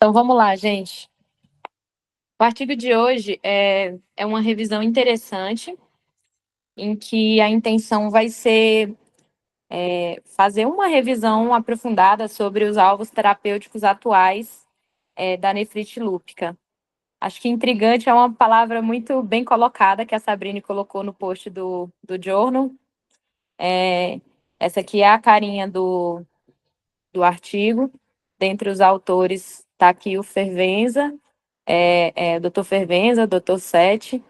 Então vamos lá, gente. O artigo de hoje é uma revisão interessante, em que a intenção vai ser fazer uma revisão aprofundada sobre os alvos terapêuticos atuais da nefrite lúpica. Acho que intrigante é uma palavra muito bem colocada que a Sabrine colocou no post do Journal. Essa aqui é a carinha do artigo. Dentre os autores está aqui o Fervenza, Dr. Fervenza, Dr. Sete,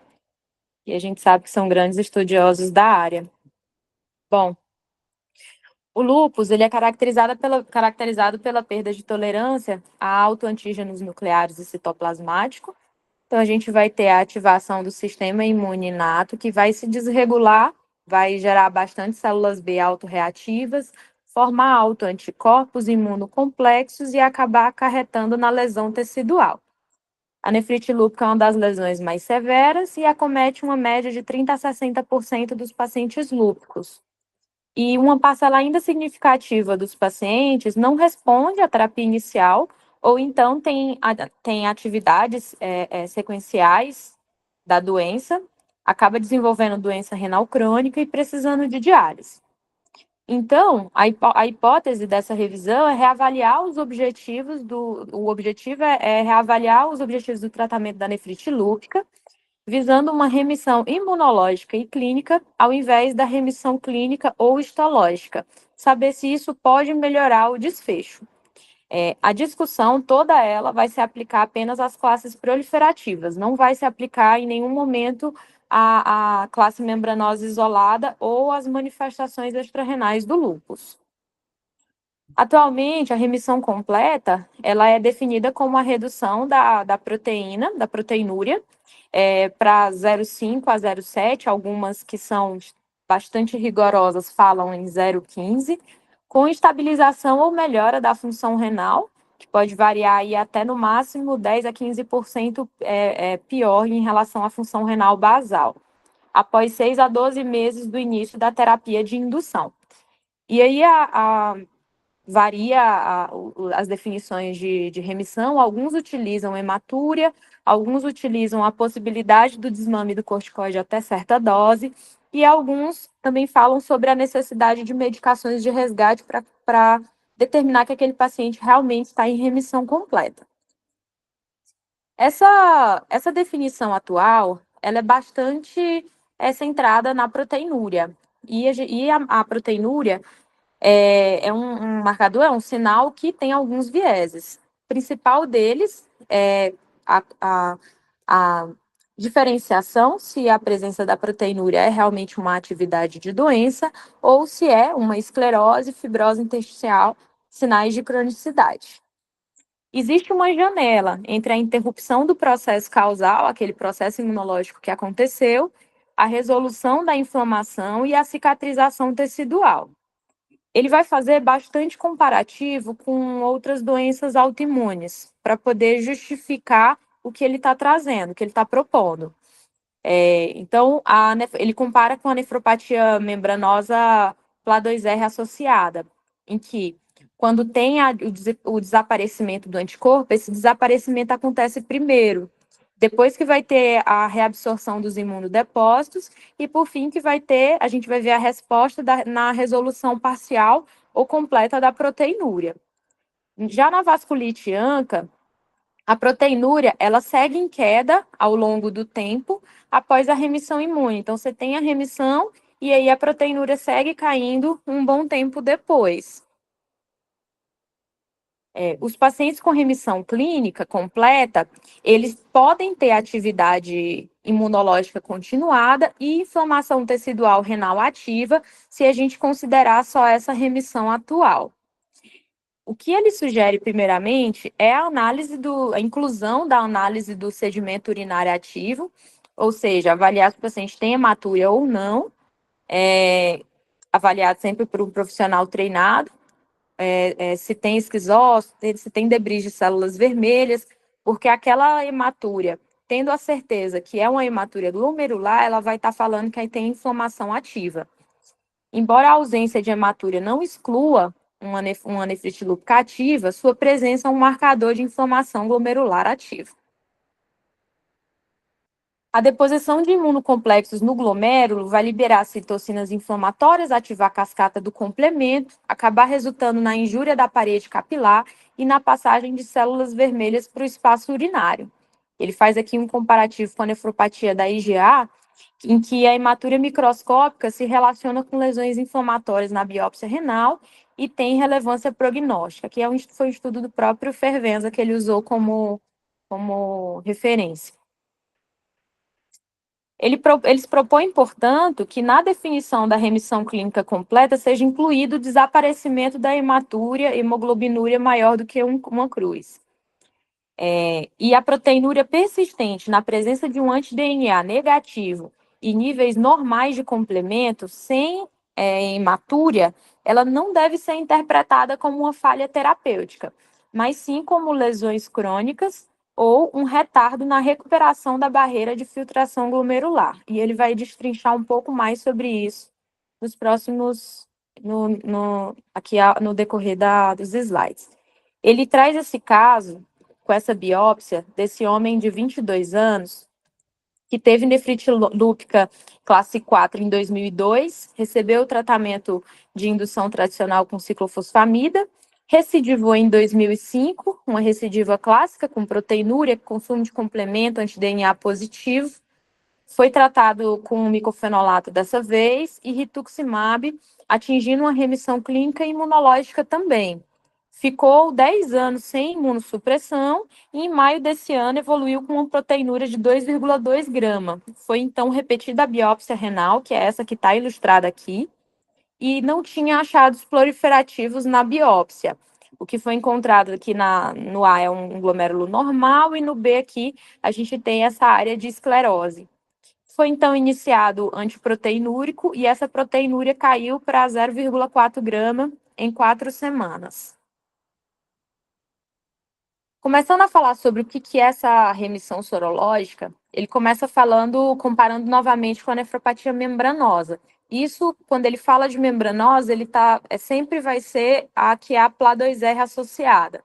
e a gente sabe que são grandes estudiosos da área. Bom, o lúpus ele é caracterizado pela perda de tolerância a autoantígenos nucleares e citoplasmático. Então, a gente vai ter a ativação do sistema imune inato, que vai se desregular, vai gerar bastante células B autorreativas, formar autoanticorpos imunocomplexos e acabar acarretando na lesão tecidual. A nefrite lúpica é uma das lesões mais severas e acomete uma média de 30% a 60% dos pacientes lúpicos. E uma parcela ainda significativa dos pacientes não responde à terapia inicial ou então tem atividades sequenciais da doença, acaba desenvolvendo doença renal crônica e precisando de diálise. Então, a hipótese dessa revisão é reavaliar os objetivos o objetivo é reavaliar os objetivos do tratamento da nefrite lúpica, visando uma remissão imunológica e clínica, ao invés da remissão clínica ou histológica, saber se isso pode melhorar o desfecho. A discussão, toda ela, vai se aplicar apenas às classes proliferativas, não vai se aplicar em nenhum momento à classe membranosa isolada ou às manifestações extrarrenais do lúpus. Atualmente, a remissão completa, ela é definida como a redução da proteína, da proteinúria, para 0,5 a 0,7, algumas que são bastante rigorosas falam em 0,15, com estabilização ou melhora da função renal, que pode variar aí até no máximo 10 a 15% pior em relação à função renal basal, após 6 a 12 meses do início da terapia de indução. E aí varia as definições de remissão, alguns utilizam hematúria, alguns utilizam a possibilidade do desmame do corticoide até certa dose, e alguns também falam sobre a necessidade de medicações de resgate para determinar que aquele paciente realmente está em remissão completa. Essa definição atual, ela é bastante centrada na proteinúria, e a proteinúria um marcador, é um sinal que tem alguns vieses. O principal deles é a diferenciação, se a presença da proteinúria é realmente uma atividade de doença ou se é uma esclerose, fibrose intersticial, sinais de cronicidade. Existe uma janela entre a interrupção do processo causal, aquele processo imunológico que aconteceu, a resolução da inflamação e a cicatrização tecidual. Ele vai fazer bastante comparativo com outras doenças autoimunes, para poder justificar o que ele está trazendo, o que ele está propondo. Então, ele compara com a nefropatia membranosa PLA2R associada, em que, quando tem o desaparecimento do anticorpo, esse desaparecimento acontece primeiro, depois que vai ter a reabsorção dos imunodepósitos e, por fim, a gente vai ver a resposta na resolução parcial ou completa da proteinúria. Já na vasculite ANCA, a proteinúria, ela segue em queda ao longo do tempo após a remissão imune. Então, você tem a remissão e aí a proteinúria segue caindo um bom tempo depois. Os pacientes com remissão clínica completa, eles podem ter atividade imunológica continuada e inflamação tecidual renal ativa, se a gente considerar só essa remissão atual. O que ele sugere, primeiramente, é a inclusão da análise do sedimento urinário ativo, ou seja, avaliar se o paciente tem hematúria ou não, avaliado sempre por um profissional treinado, se tem esquizócito, se tem debris de células vermelhas, porque aquela hematúria, tendo a certeza que é uma hematúria glomerular, ela vai estar falando que aí tem inflamação ativa. Embora a ausência de hematúria não exclua uma nefrite lúpica ativa, sua presença é um marcador de inflamação glomerular ativo. A deposição de imunocomplexos no glomérulo vai liberar citocinas inflamatórias, ativar a cascata do complemento, acabar resultando na injúria da parede capilar e na passagem de células vermelhas para o espaço urinário. Ele faz aqui um comparativo com a nefropatia da IgA, em que a hematúria microscópica se relaciona com lesões inflamatórias na biópsia renal e tem relevância prognóstica, que foi um estudo do próprio Fervenza que ele usou como referência. Eles propõem, portanto, que na definição da remissão clínica completa seja incluído o desaparecimento da hematúria, hemoglobinúria maior do que uma cruz. E a proteinúria persistente na presença de um anti-DNA negativo e níveis normais de complemento, sem hematúria, ela não deve ser interpretada como uma falha terapêutica, mas sim como lesões crônicas ou um retardo na recuperação da barreira de filtração glomerular. E ele vai destrinchar um pouco mais sobre isso nos próximos, aqui no decorrer dos slides. Ele traz esse caso, com essa biópsia, desse homem de 22 anos, que teve nefrite lúpica classe 4 em 2002, recebeu o tratamento de indução tradicional com ciclofosfamida, recidivou em 2005, uma recidiva clássica com proteinúria, consumo de complemento anti-DNA positivo, foi tratado com micofenolato dessa vez e rituximab, atingindo uma remissão clínica e imunológica também. Ficou 10 anos sem imunossupressão e em maio desse ano evoluiu com uma proteinúria de 2,2 grama. Foi então repetida a biópsia renal, que é essa que está ilustrada aqui, e não tinha achados proliferativos na biópsia. O que foi encontrado aqui no A é um glomérulo normal e no B aqui a gente tem essa área de esclerose. Foi então iniciado antiproteinúrico e essa proteinúria caiu para 0,4 grama em 4 semanas. Começando a falar sobre o que é essa remissão sorológica, ele começa comparando novamente com a nefropatia membranosa. Isso, quando ele fala de membranosa, sempre vai ser a que é a PLA2R associada.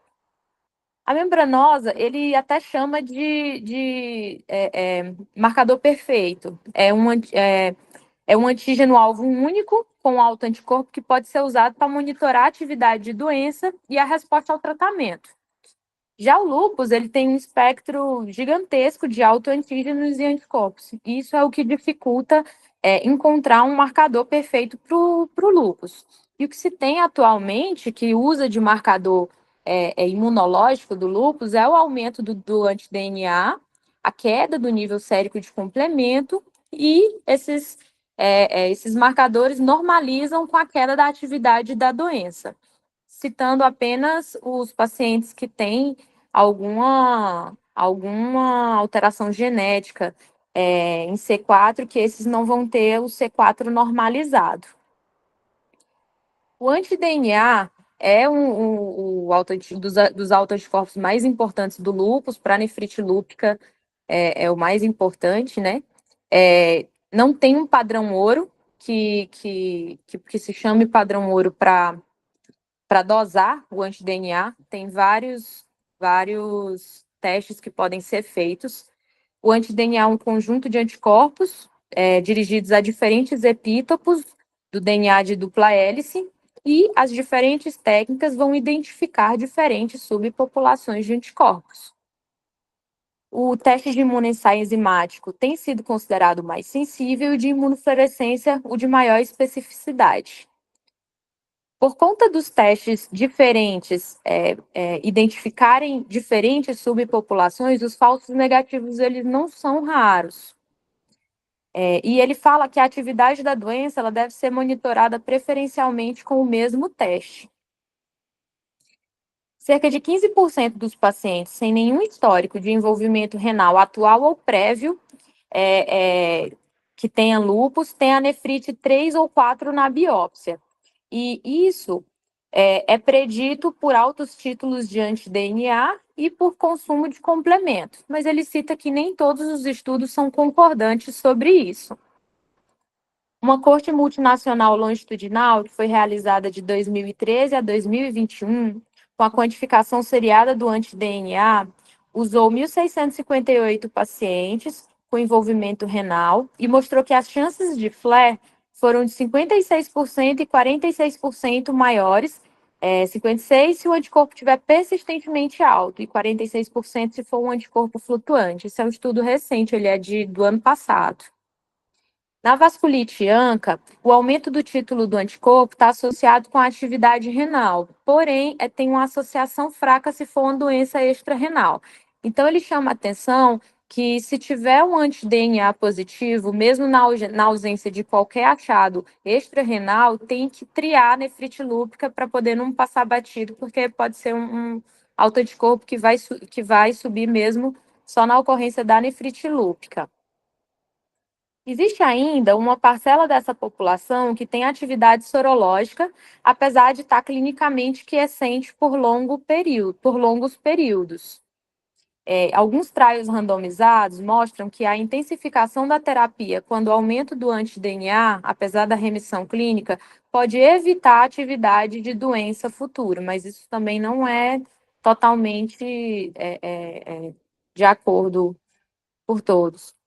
A membranosa, ele até chama de marcador perfeito. É um antígeno-alvo único com alto anticorpo que pode ser usado para monitorar a atividade de doença e a resposta ao tratamento. Já o lúpus, ele tem um espectro gigantesco de autoantígenos e anticorpos. Isso é o que dificulta encontrar um marcador perfeito para o lúpus. E o que se tem atualmente, que usa de marcador imunológico do lúpus, é o aumento do anti-DNA, a queda do nível sérico de complemento, e esses marcadores normalizam com a queda da atividade da doença, citando apenas os pacientes que têm alguma alteração genética em C4, que esses não vão ter o C4 normalizado. O anti-DNA é dos autoanticorpos mais importantes do lúpus. Para a nefrite lúpica é o mais importante, né? Não tem um padrão ouro que se chame padrão ouro para dosar o anti-DNA. Tem vários testes que podem ser feitos. O anti-DNA é um conjunto de anticorpos dirigidos a diferentes epítopos do DNA de dupla hélice, e as diferentes técnicas vão identificar diferentes subpopulações de anticorpos. O teste de imunoensaio enzimático tem sido considerado mais sensível e de imunofluorescência o de maior especificidade. Por conta dos testes diferentes identificarem diferentes subpopulações, os falsos negativos eles não são raros. E ele fala que a atividade da doença ela deve ser monitorada preferencialmente com o mesmo teste. Cerca de 15% dos pacientes sem nenhum histórico de envolvimento renal atual ou prévio que tenha lúpus, tem a nefrite 3 ou 4 na biópsia. E isso é predito por altos títulos de anti-DNA e por consumo de complementos. Mas ele cita que nem todos os estudos são concordantes sobre isso. Uma corte multinacional longitudinal, que foi realizada de 2013 a 2021, com a quantificação seriada do anti-DNA, usou 1.658 pacientes com envolvimento renal e mostrou que as chances de flare foram de 56% e 46% maiores, 56% se o anticorpo estiver persistentemente alto e 46% se for um anticorpo flutuante. Esse é um estudo recente, ele é do ano passado. Na vasculite ANCA, o aumento do título do anticorpo está associado com a atividade renal, porém, tem uma associação fraca se for uma doença extra-renal. Então, ele chama a atenção que se tiver um anti-DNA positivo, mesmo na ausência de qualquer achado extra-renal, tem que triar a nefrite lúpica para poder não passar batido, porque pode ser um autoanticorpo que vai subir mesmo só na ocorrência da nefrite lúpica. Existe ainda uma parcela dessa população que tem atividade sorológica, apesar de estar clinicamente quiescente por longos períodos. Alguns trials randomizados mostram que a intensificação da terapia, quando o aumento do anti-DNA, apesar da remissão clínica, pode evitar a atividade de doença futura, mas isso também não é totalmente de acordo por todos.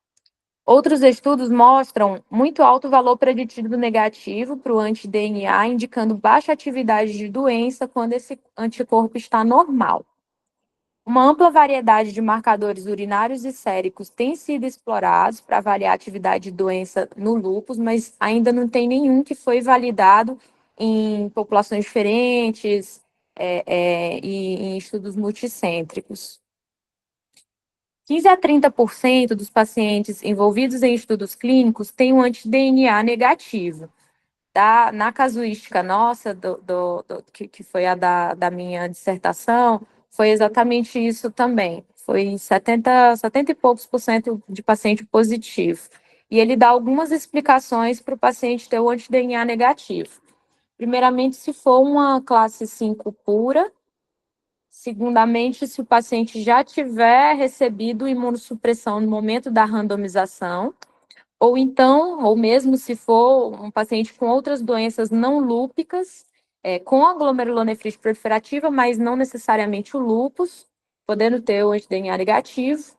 Outros estudos mostram muito alto valor preditivo negativo para o anti-DNA, indicando baixa atividade de doença quando esse anticorpo está normal. Uma ampla variedade de marcadores urinários e séricos tem sido explorados para avaliar a atividade de doença no lúpus, mas ainda não tem nenhum que foi validado em populações diferentes e em estudos multicêntricos. 15 a 30% dos pacientes envolvidos em estudos clínicos têm um anti-DNA negativo. Na casuística nossa, que foi a da minha dissertação, foi exatamente isso também. Foi 70 e poucos por cento de paciente positivo. E ele dá algumas explicações para o paciente ter o anti-DNA negativo. Primeiramente, se for uma classe 5 pura. Segundamente, se o paciente já tiver recebido imunossupressão no momento da randomização, ou então, ou mesmo se for um paciente com outras doenças não lúpicas, com a glomerulonefrite proliferativa, mas não necessariamente o lúpus, podendo ter o anti-DNA negativo.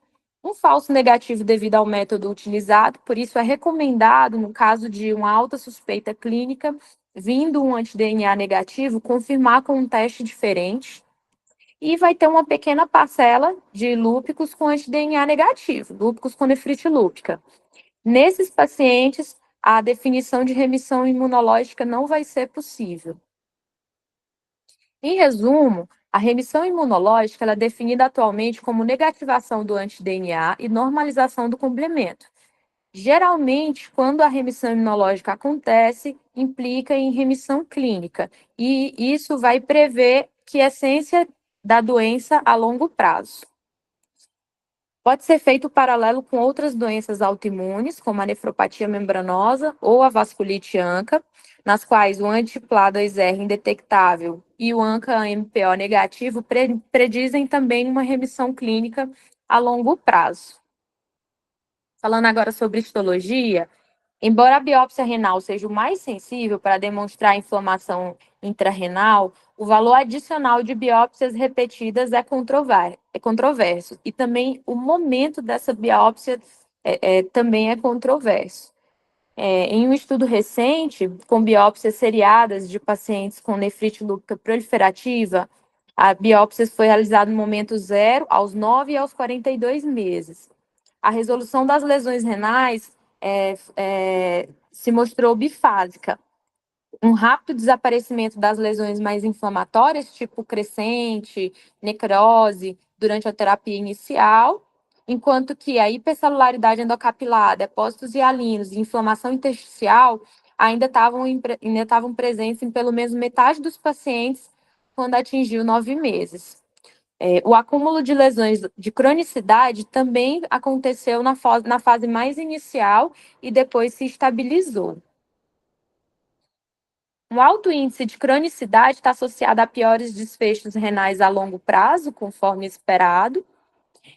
Um falso negativo devido ao método utilizado, por isso é recomendado, no caso de uma alta suspeita clínica, vindo um anti-DNA negativo, confirmar com um teste diferente. E vai ter uma pequena parcela de lúpicos com anti-DNA negativo, lúpicos com nefrite lúpica. Nesses pacientes, a definição de remissão imunológica não vai ser possível. Em resumo, a remissão imunológica ela é definida atualmente como negativação do anti-DNA e normalização do complemento. Geralmente, quando a remissão imunológica acontece, implica em remissão clínica, e isso vai prever quiescência da doença a longo prazo. Pode ser feito paralelo com outras doenças autoimunes, como a nefropatia membranosa ou a vasculite ANCA, nas quais o anti-PLA2R indetectável e o ANCA-MPO negativo predizem também uma remissão clínica a longo prazo. Falando agora sobre histologia, embora a biópsia renal seja o mais sensível para demonstrar inflamação intrarrenal, o valor adicional de biópsias repetidas é controverso. E também o momento dessa biópsia também é controverso. Em um estudo recente, com biópsias seriadas de pacientes com nefrite lúpica proliferativa, a biópsia foi realizada no momento 0, aos 9 e aos 42 meses. A resolução das lesões renais se mostrou bifásica. Um rápido desaparecimento das lesões mais inflamatórias, tipo crescente, necrose, durante a terapia inicial, enquanto que a hipercelularidade endocapilar, depósitos hialinos e inflamação intersticial ainda estavam presentes em pelo menos metade dos pacientes quando atingiu 9 meses. O acúmulo de lesões de cronicidade também aconteceu na fase mais inicial e depois se estabilizou. Um alto índice de cronicidade está associado a piores desfechos renais a longo prazo, conforme esperado.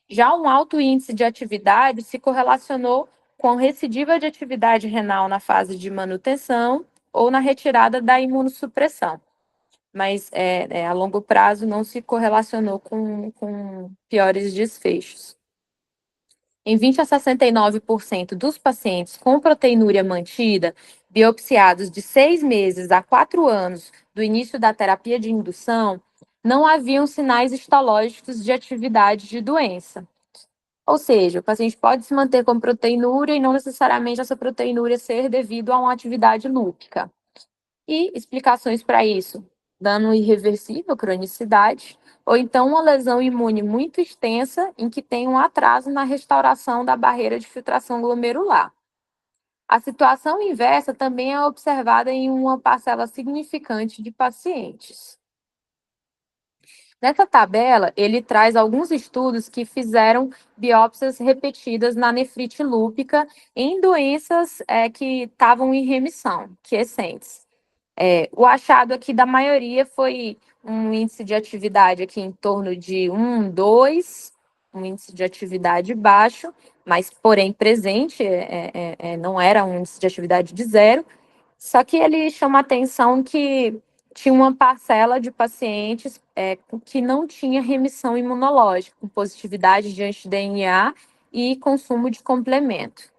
Já um alto índice de atividade se correlacionou com recidiva de atividade renal na fase de manutenção ou na retirada da imunossupressão. Mas a longo prazo não se correlacionou com piores desfechos. Em 20 a 69% dos pacientes com proteinúria mantida, biopsiados de 6 meses a 4 anos do início da terapia de indução, não haviam sinais histológicos de atividade de doença. Ou seja, o paciente pode se manter com proteinúria e não necessariamente essa proteinúria ser devido a uma atividade lúpica. E explicações para isso: dano irreversível, cronicidade, ou então uma lesão imune muito extensa em que tem um atraso na restauração da barreira de filtração glomerular. A situação inversa também é observada em uma parcela significante de pacientes. Nessa tabela, ele traz alguns estudos que fizeram biópsias repetidas na nefrite lúpica em doenças que estavam em remissão, quiescentes. O achado aqui da maioria foi um índice de atividade aqui em torno de 1, 2, um índice de atividade baixo, mas porém presente, não era um índice de atividade de 0, só que ele chama a atenção que tinha uma parcela de pacientes que não tinha remissão imunológica, com positividade de anti-DNA e consumo de complemento.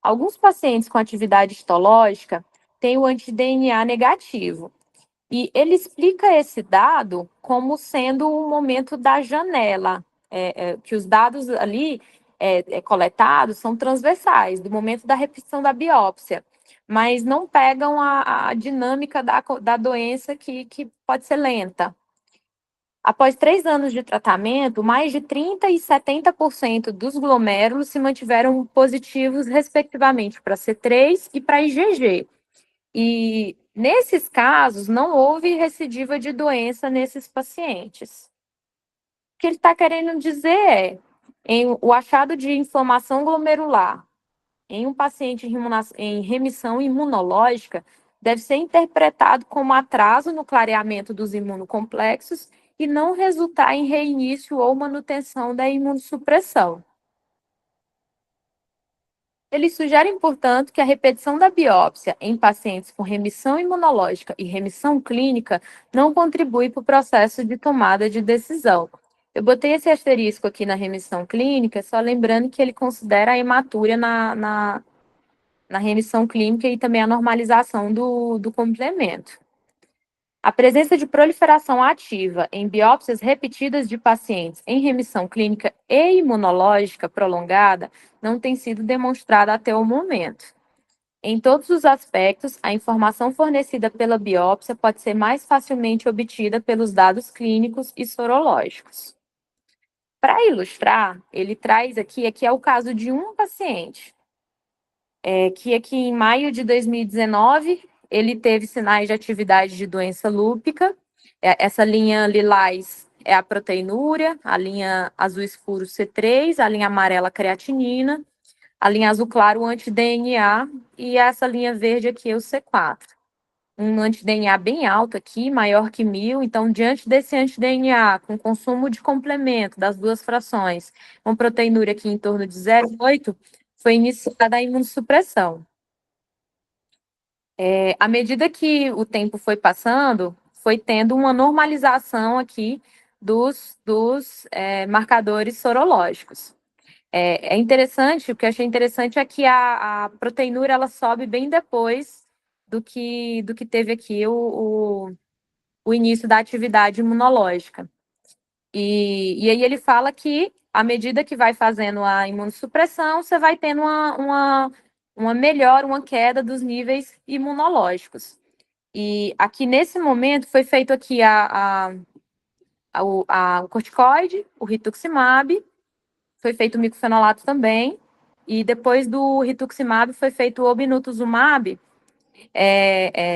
Alguns pacientes com atividade histológica têm o anti-DNA negativo, e ele explica esse dado como sendo o momento da janela, que os dados ali coletados são transversais, do momento da repetição da biópsia, mas não pegam a dinâmica da doença que pode ser lenta. Após 3 anos de tratamento, mais de 30% e 70% dos glomérulos se mantiveram positivos, respectivamente, para C3 e para IgG. E, nesses casos, não houve recidiva de doença nesses pacientes. O que ele está querendo dizer o achado de inflamação glomerular em um paciente em remissão imunológica deve ser interpretado como atraso no clareamento dos imunocomplexos e não resultar em reinício ou manutenção da imunossupressão. Eles sugerem, portanto, que a repetição da biópsia em pacientes com remissão imunológica e remissão clínica não contribui para o processo de tomada de decisão. Eu botei esse asterisco aqui na remissão clínica, só lembrando que ele considera a hematúria na remissão clínica e também a normalização do complemento. A presença de proliferação ativa em biópsias repetidas de pacientes em remissão clínica e imunológica prolongada não tem sido demonstrada até o momento. Em todos os aspectos, a informação fornecida pela biópsia pode ser mais facilmente obtida pelos dados clínicos e sorológicos. Para ilustrar, ele traz aqui é o caso de um paciente, que aqui em maio de 2019, ele teve sinais de atividade de doença lúpica. Essa linha lilás é a proteinúria, a linha azul escuro C3, a linha amarela creatinina, a linha azul claro o anti-DNA e essa linha verde aqui é o C4. Um anti-DNA bem alto aqui, maior que 1000, então diante desse anti-DNA, com consumo de complemento das duas frações, com proteinúria aqui em torno de 0,8, foi iniciada a imunossupressão. À medida que o tempo foi passando, foi tendo uma normalização aqui dos marcadores sorológicos. É interessante, o que eu achei interessante é que a proteinúria ela sobe bem depois do que teve aqui o início da atividade imunológica. E aí ele fala que, à medida que vai fazendo a imunossupressão, você vai tendo uma melhora, uma queda dos níveis imunológicos. E aqui, nesse momento, foi feito aqui o corticoide, o rituximab, foi feito o micofenolato também, e depois do rituximab foi feito o obinutuzumab,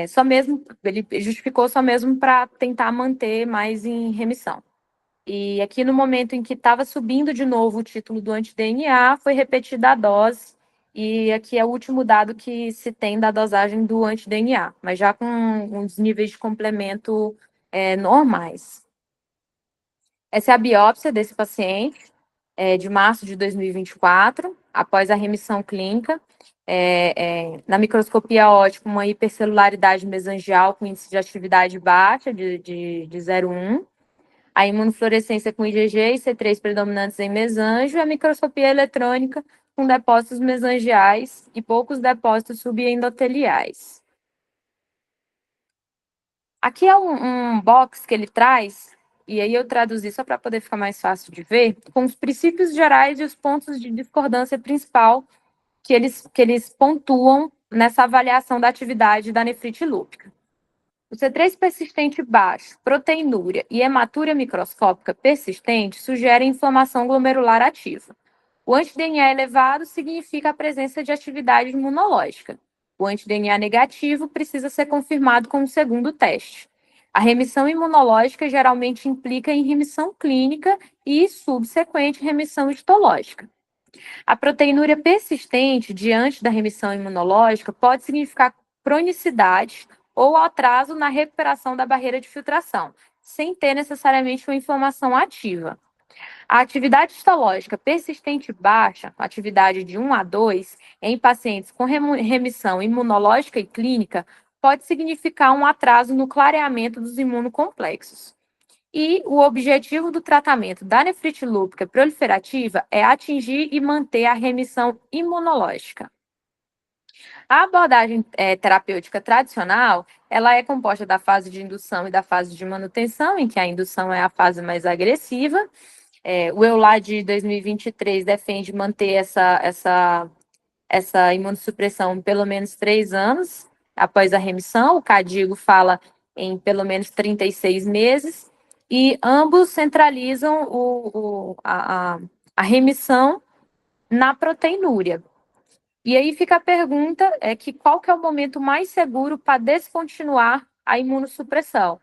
só mesmo, ele justificou só mesmo para tentar manter mais em remissão. E aqui no momento em que estava subindo de novo o título do anti-DNA, foi repetida a dose, e aqui é o último dado que se tem da dosagem do anti-DNA, mas já com os níveis de complemento normais. Essa é a biópsia desse paciente, de março de 2024. após a remissão clínica. Na microscopia óptica, uma hipercelularidade mesangial com índice de atividade baixa, de 0,1. A imunofluorescência com IgG e C3 predominantes em mesanjo, e a microscopia eletrônica com depósitos mesangiais e poucos depósitos subendoteliais. Aqui é um box que ele traz, e aí eu traduzi só para poder ficar mais fácil de ver, com os princípios gerais e os pontos de discordância principal que eles pontuam nessa avaliação da atividade da nefrite lúpica. O C3 persistente baixo, proteinúria e hematúria microscópica persistente sugerem inflamação glomerular ativa. O anti-DNA elevado significa a presença de atividade imunológica. O anti-DNA negativo precisa ser confirmado com um segundo teste. A remissão imunológica geralmente implica em remissão clínica e subsequente remissão histológica. A proteinúria persistente diante da remissão imunológica pode significar cronicidade ou atraso na recuperação da barreira de filtração, sem ter necessariamente uma inflamação ativa. A atividade histológica persistente baixa, atividade de 1 a 2, em pacientes com remissão imunológica e clínica, pode significar um atraso no clareamento dos imunocomplexos. E o objetivo do tratamento da nefrite lúpica proliferativa é atingir e manter a remissão imunológica. A abordagem terapêutica tradicional, ela é composta da fase de indução e da fase de manutenção, em que a indução é a fase mais agressiva. O EULAR de 2023 defende manter essa imunossupressão pelo menos 3 anos após a remissão. O CADIGO fala em pelo menos 36 meses. E ambos centralizam a remissão na proteinúria. E aí fica a pergunta, qual que é o momento mais seguro para descontinuar a imunossupressão?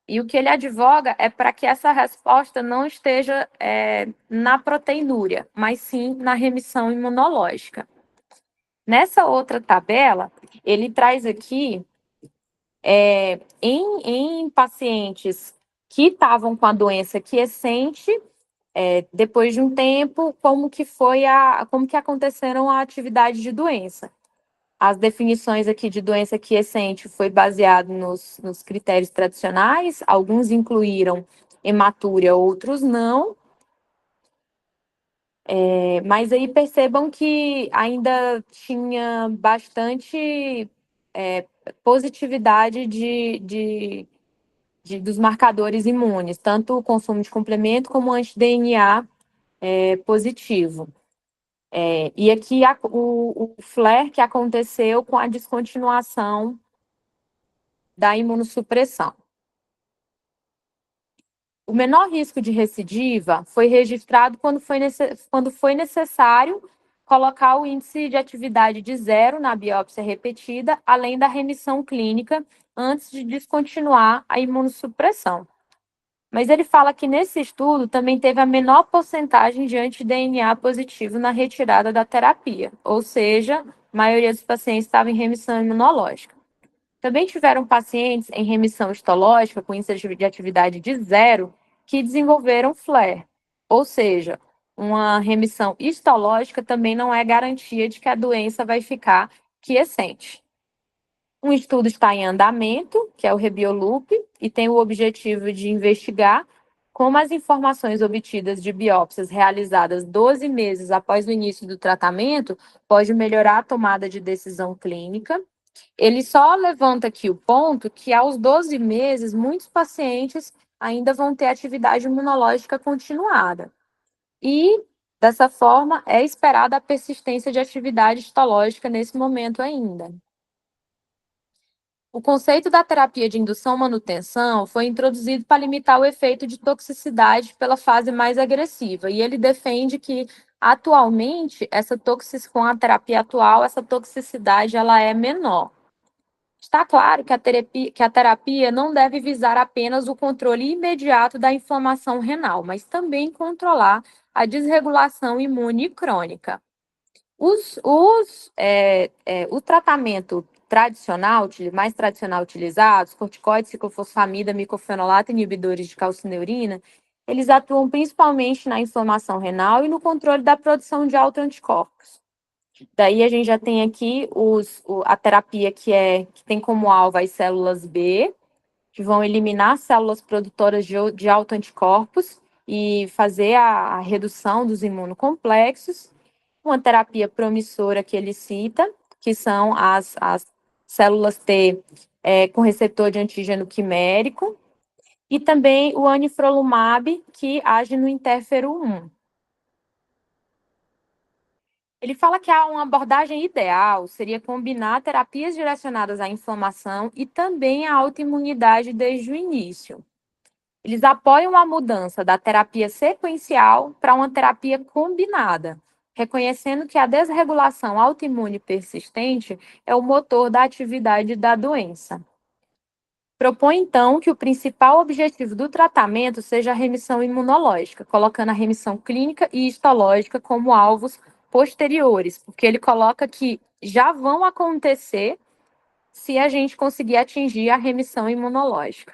E o que ele advoga é para que essa resposta não esteja na proteinúria, mas sim na remissão imunológica. Nessa outra tabela, ele traz aqui, em pacientes que estavam com a doença quiescente, depois de um tempo, como que aconteceram a atividade de doença. As definições aqui de doença quiescente foi baseado nos critérios tradicionais, alguns incluíram hematúria, outros não. Mas aí percebam que ainda tinha bastante positividade dos marcadores imunes, tanto o consumo de complemento como o anti-DNA positivo. E aqui o flare que aconteceu com a descontinuação da imunossupressão. O menor risco de recidiva foi registrado quando foi necessário colocar o índice de atividade de 0 na biópsia repetida, além da remissão clínica, antes de descontinuar a imunossupressão. Mas ele fala que nesse estudo também teve a menor porcentagem de anti-DNA positivo na retirada da terapia, ou seja, a maioria dos pacientes estava em remissão imunológica. Também tiveram pacientes em remissão histológica com índice de atividade de 0 que desenvolveram flare, ou seja, uma remissão histológica também não é garantia de que a doença vai ficar quiescente. Um estudo está em andamento, que é o Rebiolup, e tem o objetivo de investigar como as informações obtidas de biópsias realizadas 12 meses após o início do tratamento pode melhorar a tomada de decisão clínica. Ele só levanta aqui o ponto que aos 12 meses, muitos pacientes ainda vão ter atividade imunológica continuada. E, dessa forma, é esperada a persistência de atividade histológica nesse momento ainda. O conceito da terapia de indução-manutenção foi introduzido para limitar o efeito de toxicidade pela fase mais agressiva, e ele defende que, atualmente, com a terapia atual, essa toxicidade ela é menor. Está claro que a terapia não deve visar apenas o controle imediato da inflamação renal, mas também controlar a desregulação imune crônica. O tratamento mais tradicional utilizado, corticoide, ciclofosfamida, micofenolato, inibidores de calcineurina, eles atuam principalmente na inflamação renal e no controle da produção de autoanticorpos. Daí a gente já tem aqui a terapia que tem como alvo as células B, que vão eliminar células produtoras de autoanticorpos e fazer a redução dos imunocomplexos. Uma terapia promissora que ele cita, que são as células T com receptor de antígeno quimérico, e também o anifrolumab, que age no interfero 1. Ele fala que uma abordagem ideal seria combinar terapias direcionadas à inflamação e também à autoimunidade desde o início. Eles apoiam a mudança da terapia sequencial para uma terapia combinada, reconhecendo que a desregulação autoimune persistente é o motor da atividade da doença. Propõe, então, que o principal objetivo do tratamento seja a remissão imunológica, colocando a remissão clínica e histológica como alvos posteriores, porque ele coloca que já vão acontecer se a gente conseguir atingir a remissão imunológica.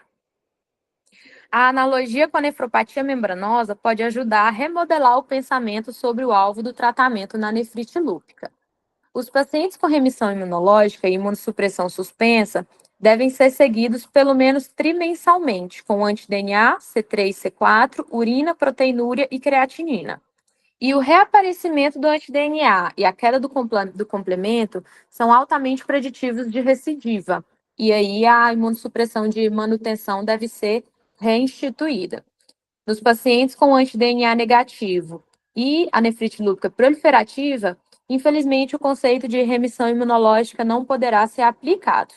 A analogia com a nefropatia membranosa pode ajudar a remodelar o pensamento sobre o alvo do tratamento na nefrite lúpica. Os pacientes com remissão imunológica e imunossupressão suspensa devem ser seguidos pelo menos trimensalmente, com anti-DNA, C3, C4, urina, proteinúria e creatinina. E o reaparecimento do anti-DNA e a queda do complemento são altamente preditivos de recidiva. E aí a imunossupressão de manutenção deve ser reinstituída. Nos pacientes com anti-DNA negativo e a nefrite lúpica proliferativa, infelizmente o conceito de remissão imunológica não poderá ser aplicado.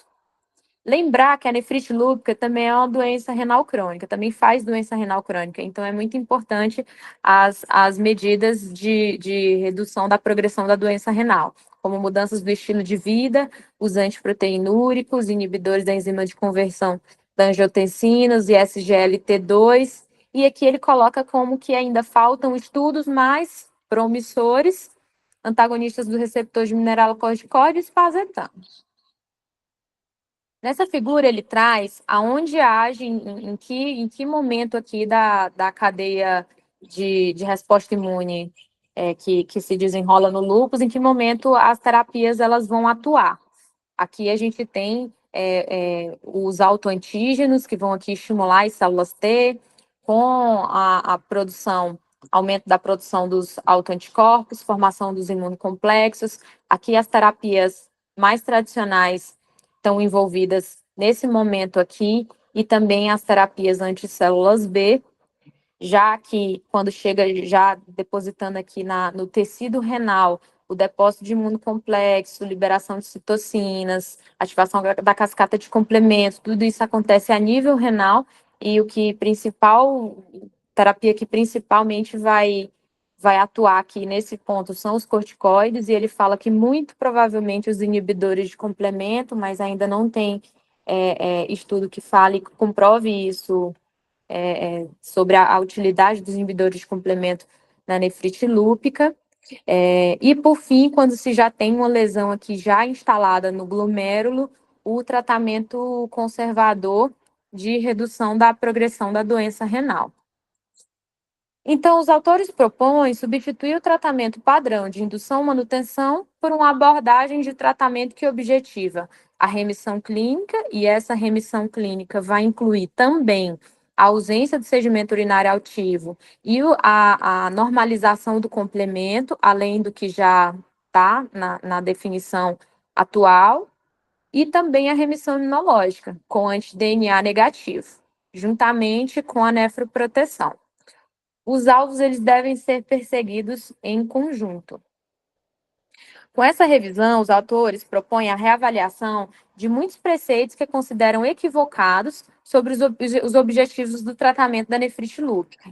Lembrar que a nefrite lúpica também é uma doença renal crônica, também faz doença renal crônica, então é muito importante as medidas de redução da progressão da doença renal, como mudanças do estilo de vida, os antiproteinúricos, inibidores da enzima de conversão da angiotensina, os ISGLT2, e aqui ele coloca como que ainda faltam estudos mais promissores, antagonistas do receptor de mineralocorticoide e spazetanos. Nessa figura, ele traz aonde age, em que momento aqui da cadeia de resposta imune que se desenrola no lúpus, em que momento as terapias elas vão atuar. Aqui a gente tem os autoantígenos, que vão aqui estimular as células T, com a produção, aumento da produção dos autoanticorpos, formação dos imunocomplexos. Aqui as terapias mais tradicionais estão envolvidas nesse momento aqui, e também as terapias anticélulas B, já que quando chega já depositando aqui no tecido renal, o depósito de imunocomplexo, liberação de citocinas, ativação da cascata de complementos, tudo isso acontece a nível renal, e terapia que principalmente vai atuar aqui nesse ponto são os corticoides, e ele fala que muito provavelmente os inibidores de complemento, mas ainda não tem estudo que fale, que comprove isso, sobre a utilidade dos inibidores de complemento na nefrite lúpica. E, por fim, quando se já tem uma lesão aqui já instalada no glomérulo, o tratamento conservador de redução da progressão da doença renal. Então, os autores propõem substituir o tratamento padrão de indução-manutenção por uma abordagem de tratamento que objetiva a remissão clínica, e essa remissão clínica vai incluir também a ausência de sedimento urinário altivo e a normalização do complemento, além do que já está na definição atual, e também a remissão imunológica, com anti-DNA negativo, juntamente com a nefroproteção. Os alvos eles devem ser perseguidos em conjunto. Com essa revisão, os autores propõem a reavaliação de muitos preceitos que consideram equivocados sobre os objetivos do tratamento da nefrite lúpica.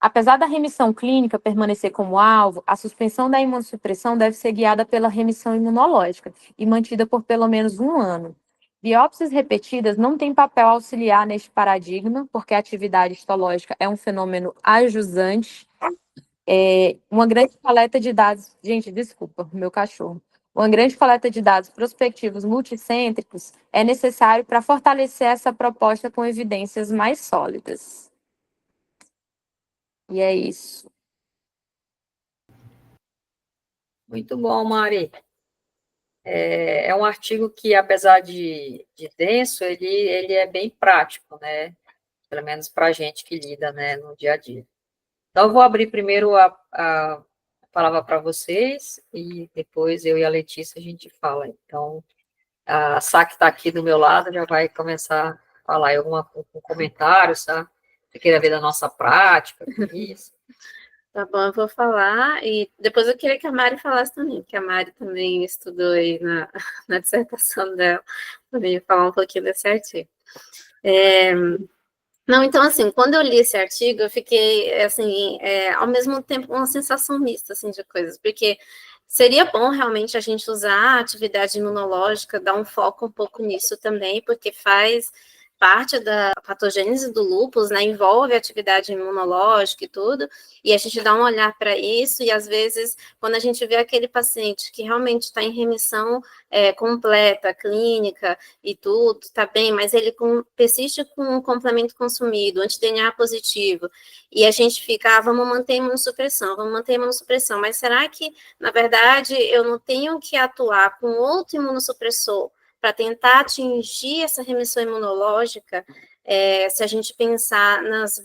Apesar da remissão clínica permanecer como alvo, a suspensão da imunossupressão deve ser guiada pela remissão imunológica e mantida por pelo menos 1 ano. Biópsias repetidas não têm papel auxiliar neste paradigma, porque a atividade histológica é um fenômeno ajusante. Uma grande coleta de dados... Gente, desculpa, meu cachorro. Uma grande coleta de dados prospectivos multicêntricos é necessário para fortalecer essa proposta com evidências mais sólidas. E é isso. Muito bom, Mari. É um artigo que, apesar de denso, ele é bem prático, né? Pelo menos para a gente que lida, né, no dia a dia. Então, eu vou abrir primeiro a palavra para vocês e depois eu e a Letícia a gente fala. Então, a Sá que está aqui do meu lado já vai começar a falar um comentário, sabe? Você queira ver da nossa prática, isso. Tá bom, eu vou falar e depois eu queria que a Mari falasse também, porque a Mari também estudou aí na dissertação dela, para mim falar um pouquinho desse artigo. Não, então, assim, quando eu li esse artigo, eu fiquei, assim, ao mesmo tempo, uma sensação mista, assim, de coisas, porque seria bom, realmente, a gente usar a atividade imunológica, dar um foco um pouco nisso também, porque faz parte da patogênese do lúpus, né, envolve atividade imunológica e tudo, e a gente dá um olhar para isso, e às vezes, quando a gente vê aquele paciente que realmente está em remissão completa, clínica, e tudo, tá bem, mas ele persiste com um complemento consumido, anti-DNA positivo, e a gente fica, vamos manter vamos manter a imunossupressão, mas será que, na verdade, eu não tenho que atuar com outro imunossupressor para tentar atingir essa remissão imunológica, se a gente pensar nos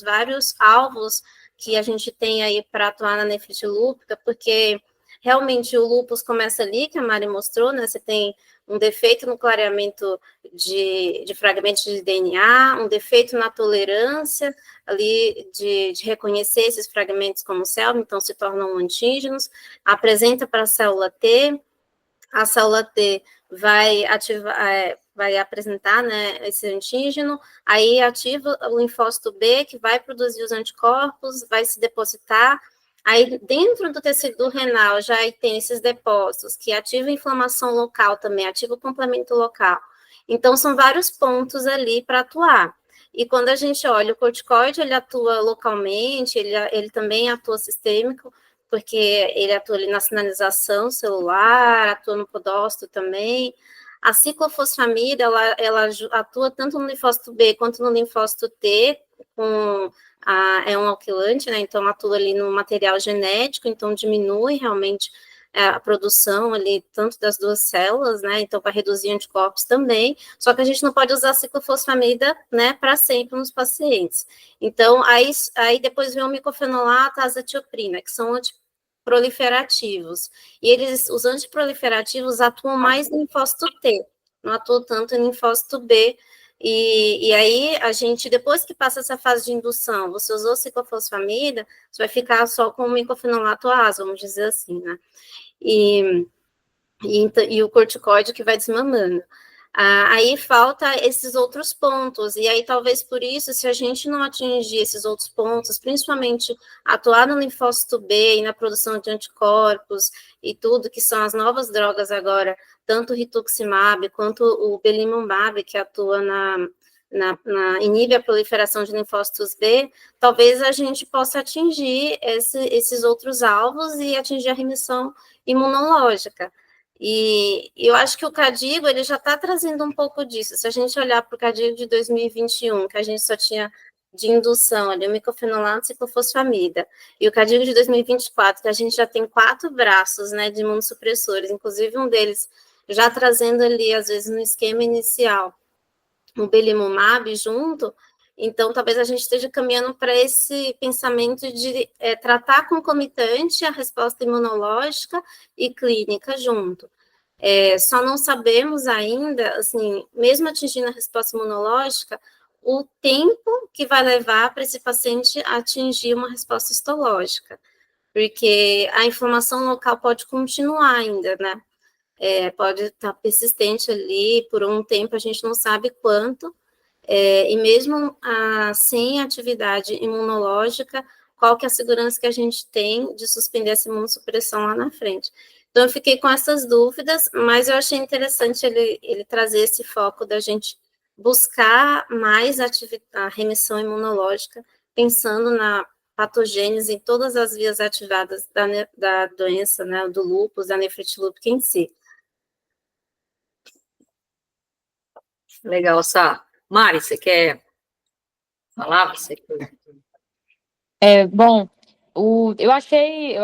vários alvos que a gente tem aí para atuar na nefrite lúpica, porque realmente o lúpus começa ali, que a Mari mostrou, né? Você tem um defeito no clareamento de fragmentos de DNA, um defeito na tolerância ali de reconhecer esses fragmentos como célula, então se tornam antígenos, apresenta para a célula T vai ativar, vai apresentar, né, esse antígeno, aí ativa o linfócito B, que vai produzir os anticorpos, vai se depositar. Aí, dentro do tecido renal, já tem esses depósitos, que ativam a inflamação local também, ativa o complemento local. Então, são vários pontos ali para atuar. E quando a gente olha o corticoide, ele atua localmente, ele também atua sistêmico, porque ele atua ali na sinalização celular, atua no podócito também. A ciclofosfamida, ela atua tanto no linfócito B quanto no linfócito T, é um alquilante, né? Então atua ali no material genético, então diminui realmente a produção ali, tanto das duas células, né? Então, para reduzir anticorpos também. Só que a gente não pode usar a ciclofosfamida, né, para sempre nos pacientes. Então, aí depois vem o micofenolato, a azatioprina, que são proliferativos. E os antiproliferativos atuam mais no linfócito T, não atuam tanto no linfócito B. E aí, a gente, depois que passa essa fase de indução, você usou ciclofosfamida, você vai ficar só com o micofenolato AS, vamos dizer assim, né? E o corticoide que vai desmamando. Aí falta esses outros pontos, e aí talvez por isso, se a gente não atingir esses outros pontos, principalmente atuar no linfócito B e na produção de anticorpos e tudo, que são as novas drogas agora, tanto o rituximab quanto o belimumab, que atua inibe a proliferação de linfócitos B, talvez a gente possa atingir esses outros alvos e atingir a remissão imunológica. E eu acho que o CADIGO, ele já está trazendo um pouco disso. Se a gente olhar para o CADIGO de 2021, que a gente só tinha de indução ali, o micofenolato e ciclofosfamida, e o CADIGO de 2024, que a gente já tem 4 braços, né, de imunossupressores, inclusive um deles já trazendo ali, às vezes, no esquema inicial, o belimumab junto, então talvez a gente esteja caminhando para esse pensamento de tratar concomitante a resposta imunológica e clínica junto. Só não sabemos ainda, assim, mesmo atingindo a resposta imunológica, o tempo que vai levar para esse paciente atingir uma resposta histológica, porque a inflamação local pode continuar ainda, né? Pode estar persistente ali por um tempo, a gente não sabe quanto, e mesmo sem atividade imunológica, qual que é a segurança que a gente tem de suspender essa imunossupressão lá na frente? Então, eu fiquei com essas dúvidas, mas eu achei interessante ele trazer esse foco da gente buscar mais a remissão imunológica, pensando na patogênese em todas as vias ativadas da doença, né, do lúpus, da nefrite lúpica em si. Legal, Sá. Mari, você quer falar? Bom, eu achei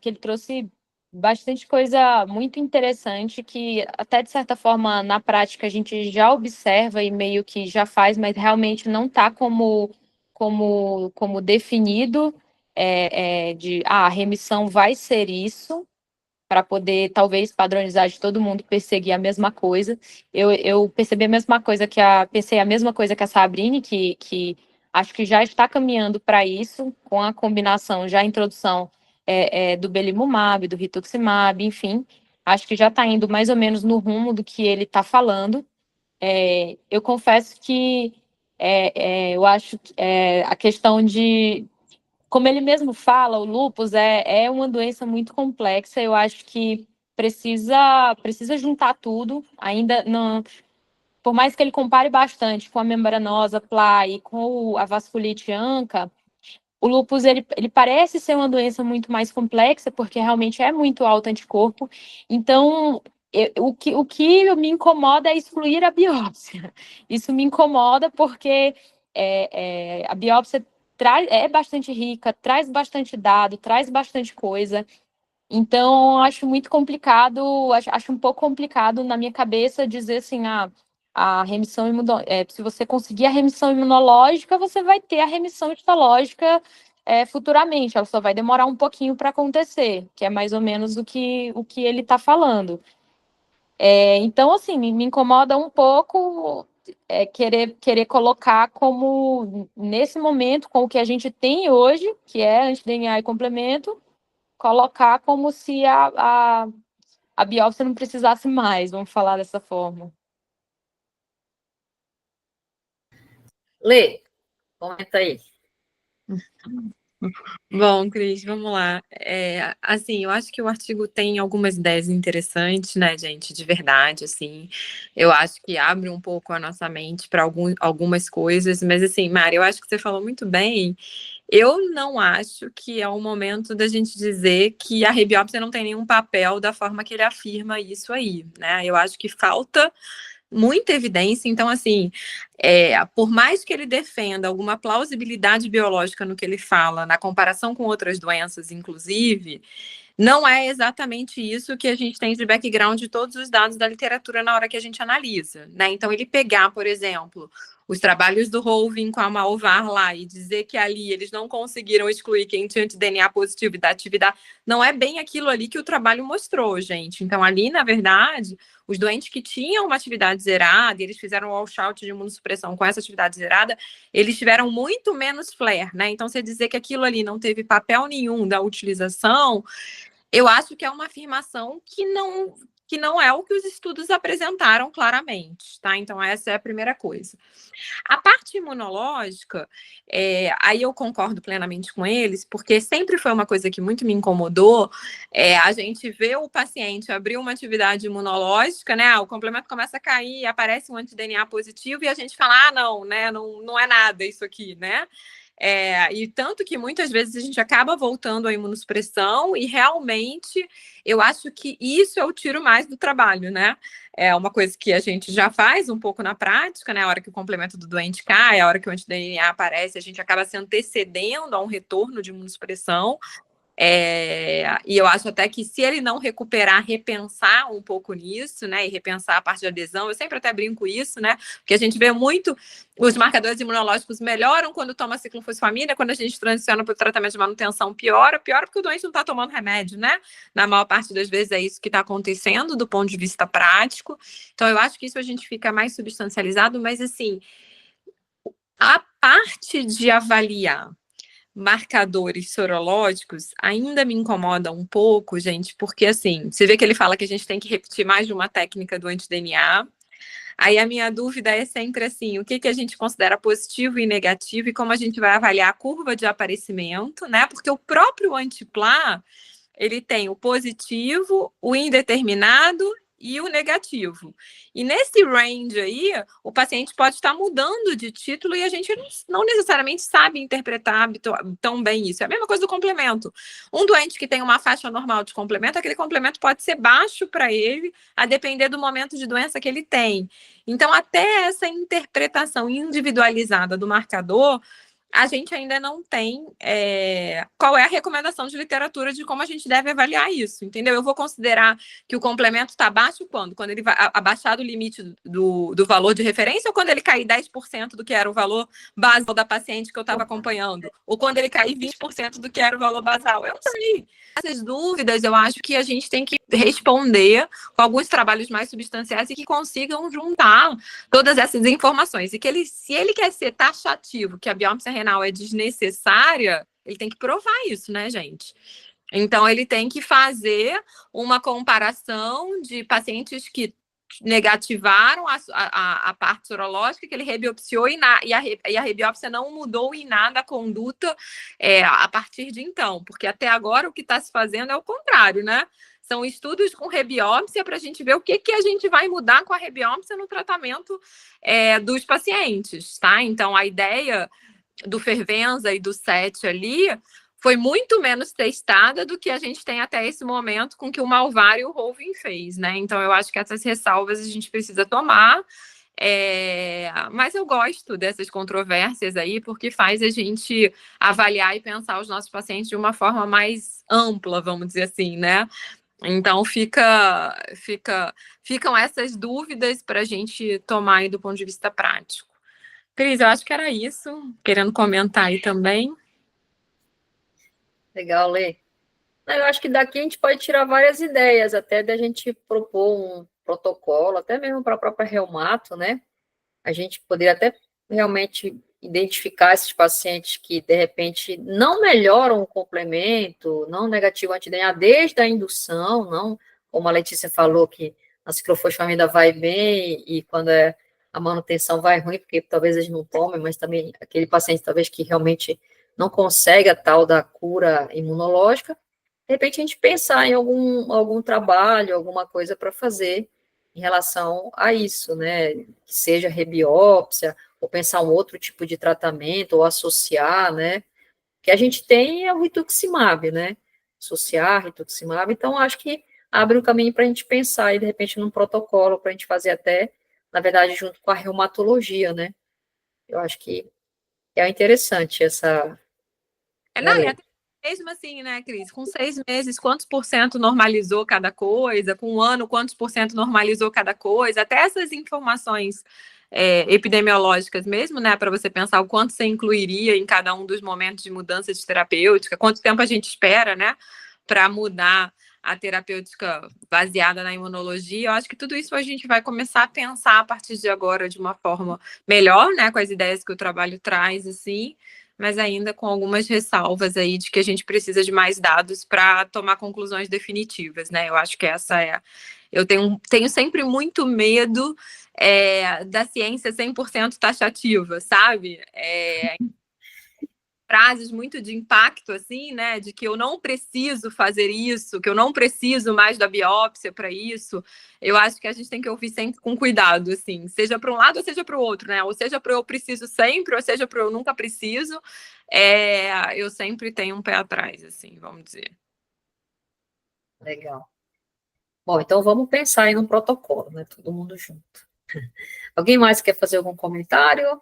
que ele trouxe bastante coisa muito interessante que até de certa forma na prática a gente já observa e meio que já faz, mas realmente não está como definido a remissão vai ser isso para poder talvez padronizar de todo mundo perseguir a mesma coisa. Eu percebi a mesma coisa pensei a mesma coisa que a Sabrine, que acho que já está caminhando para isso, com a combinação, já a introdução do belimumab, do rituximab, enfim, acho que já está indo mais ou menos no rumo do que ele está falando. Eu confesso que eu acho que a questão de como ele mesmo fala, o lúpus é uma doença muito complexa. Eu acho que precisa juntar tudo. Ainda não, por mais que ele compare bastante com a membranosa PLA e com a vasculite ANCA, o lúpus ele parece ser uma doença muito mais complexa, porque realmente é muito alto anticorpo. Então, o que me incomoda é excluir a biópsia. Isso me incomoda porque a biópsia é bastante rica, traz bastante dado, traz bastante coisa. Então, acho muito complicado, acho um pouco complicado na minha cabeça dizer assim, a remissão se você conseguir a remissão imunológica, você vai ter a remissão histológica futuramente, ela só vai demorar um pouquinho para acontecer, que é mais ou menos o que ele está falando. Então, assim, me incomoda um pouco querer colocar como, nesse momento, com o que a gente tem hoje, que é anti-DNA e complemento, colocar como se a biópsia não precisasse mais, vamos falar dessa forma. Lê, comenta aí. Bom, Cris, vamos lá. Assim, eu acho que o artigo tem algumas ideias interessantes, né, gente, de verdade, assim. Eu acho que abre um pouco a nossa mente para algumas coisas, mas assim, Mari, eu acho que você falou muito bem. Eu não acho que é o momento da gente dizer que a rebiópsia não tem nenhum papel da forma que ele afirma isso aí, né? Eu acho que falta muita evidência. Então, assim, por mais que ele defenda alguma plausibilidade biológica no que ele fala, na comparação com outras doenças, inclusive, não é exatamente isso que a gente tem de background de todos os dados da literatura na hora que a gente analisa, né? Então, ele pegar, por exemplo, os trabalhos do Roving com a Malvar lá e dizer que ali eles não conseguiram excluir quem tinha DNA positivo e da atividade, não é bem aquilo ali que o trabalho mostrou, gente. Então, ali, na verdade, os doentes que tinham uma atividade zerada, eles fizeram o washout de imunossupressão com essa atividade zerada, eles tiveram muito menos flare, né? Então, você dizer que aquilo ali não teve papel nenhum da utilização, eu acho que é uma afirmação que não é o que os estudos apresentaram claramente, tá? Então, essa é a primeira coisa. A parte imunológica, aí eu concordo plenamente com eles, porque sempre foi uma coisa que muito me incomodou, a gente vê o paciente abrir uma atividade imunológica, né? O complemento começa a cair, aparece um anti-DNA positivo e a gente fala, não, né? Não é nada isso aqui, né? E tanto que muitas vezes a gente acaba voltando à imunossupressão e realmente eu acho que isso é o tiro mais do trabalho, né? É uma coisa que a gente já faz um pouco na prática, né? A hora que o complemento do doente cai, a hora que o anti-DNA aparece, a gente acaba se antecedendo a um retorno de imunossupressão. E eu acho até que se ele não recuperar, repensar um pouco nisso, né? E repensar a parte de adesão, eu sempre até brinco isso, né? Porque a gente vê muito os marcadores imunológicos melhoram quando toma ciclofosfamina, quando a gente transiciona para o tratamento de manutenção piora porque o doente não está tomando remédio, né? Na maior parte das vezes é isso que está acontecendo do ponto de vista prático. Então, eu acho que isso a gente fica mais substancializado, mas assim, a parte de avaliar marcadores sorológicos ainda me incomoda um pouco, gente, porque assim, você vê que ele fala que a gente tem que repetir mais de uma técnica do anti-DNA. Aí a minha dúvida é sempre assim, o que a gente considera positivo e negativo e como a gente vai avaliar a curva de aparecimento, né? Porque o próprio antipla, ele tem o positivo, o indeterminado e o negativo. E nesse range aí, o paciente pode estar mudando de título e a gente não necessariamente sabe interpretar tão bem isso. É a mesma coisa do complemento. Um doente que tem uma faixa normal de complemento, aquele complemento pode ser baixo para ele, a depender do momento de doença que ele tem. Então, até essa interpretação individualizada do marcador, a gente ainda não tem qual é a recomendação de literatura de como a gente deve avaliar isso, entendeu? Eu vou considerar que o complemento está baixo quando? Quando ele vai abaixar do limite do valor de referência ou quando ele cair 10% do que era o valor basal da paciente que eu estava acompanhando? Ou quando ele cair 20% do que era o valor basal? Eu não sei. Essas dúvidas, eu acho que a gente tem que responder com alguns trabalhos mais substanciais e que consigam juntar todas essas informações. E que se ele quer ser taxativo, que a biópsia renal é desnecessária, ele tem que provar isso, né, gente? Então, ele tem que fazer uma comparação de pacientes que negativaram a parte sorológica, que ele rebiopsiou e a rebiópsia não mudou em nada a conduta a partir de então, porque até agora o que está se fazendo é o contrário, né? São estudos com rebiópsia para a gente ver o que a gente vai mudar com a rebiópsia no tratamento dos pacientes, tá? Então, a ideia do Fervenza e do SET ali foi muito menos testada do que a gente tem até esse momento com que o Malvar e o Roving fez, né? Então, eu acho que essas ressalvas a gente precisa tomar, mas eu gosto dessas controvérsias aí, porque faz a gente avaliar e pensar os nossos pacientes de uma forma mais ampla, vamos dizer assim, né? Então, ficam essas dúvidas para a gente tomar aí do ponto de vista prático. Cris, eu acho que era isso. Querendo comentar aí também. Legal, Lê. Eu acho que daqui a gente pode tirar várias ideias, até da gente propor um protocolo, até mesmo para a própria reumato, né? A gente poderia até realmente identificar esses pacientes que, de repente, não melhoram o complemento, não negativo anti-DNA desde a indução, não, como a Letícia falou, que a ciclofosfamida vai bem e quando a manutenção vai ruim, porque talvez eles não tomem, mas também aquele paciente talvez que realmente não consegue a tal da cura imunológica, de repente a gente pensar em algum trabalho, alguma coisa para fazer em relação a isso, né, que seja rebiópsia, ou pensar um outro tipo de tratamento, ou associar, né, que a gente tem é o rituximab, né, associar rituximab, então acho que abre um caminho para a gente pensar, e de repente num protocolo, para a gente fazer até, na verdade, junto com a reumatologia, né, eu acho que é interessante essa... Não, e até mesmo assim, né, Cris? Com 6 meses, quantos por cento normalizou cada coisa? Com 1 ano, quantos por cento normalizou cada coisa? Até essas informações epidemiológicas mesmo, né? Para você pensar o quanto você incluiria em cada um dos momentos de mudança de terapêutica, quanto tempo a gente espera, né? Para mudar a terapêutica baseada na imunologia. Eu acho que tudo isso a gente vai começar a pensar a partir de agora de uma forma melhor, né? Com as ideias que o trabalho traz, assim, mas ainda com algumas ressalvas aí de que a gente precisa de mais dados para tomar conclusões definitivas, né? Eu acho que essa é... Eu tenho sempre muito medo da ciência 100% taxativa, sabe? Frases muito de impacto, assim, né? De que eu não preciso fazer isso, que eu não preciso mais da biópsia para isso. Eu acho que a gente tem que ouvir sempre com cuidado, assim, seja para um lado ou seja para o outro, né? Ou seja para eu preciso sempre, ou seja para eu nunca preciso. Eu sempre tenho um pé atrás, assim, vamos dizer. Legal. Bom, então vamos pensar aí num protocolo, né? Todo mundo junto. Alguém mais quer fazer algum comentário?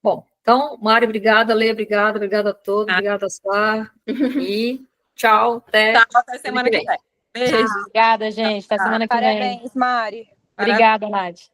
Bom, então, Mari, obrigada, Lê, obrigada a todos, obrigada, Sá, e tchau, até Semana que vem. Beijo. Obrigada, gente. Até semana que vem. Parabéns, Mari. Obrigada, Nath.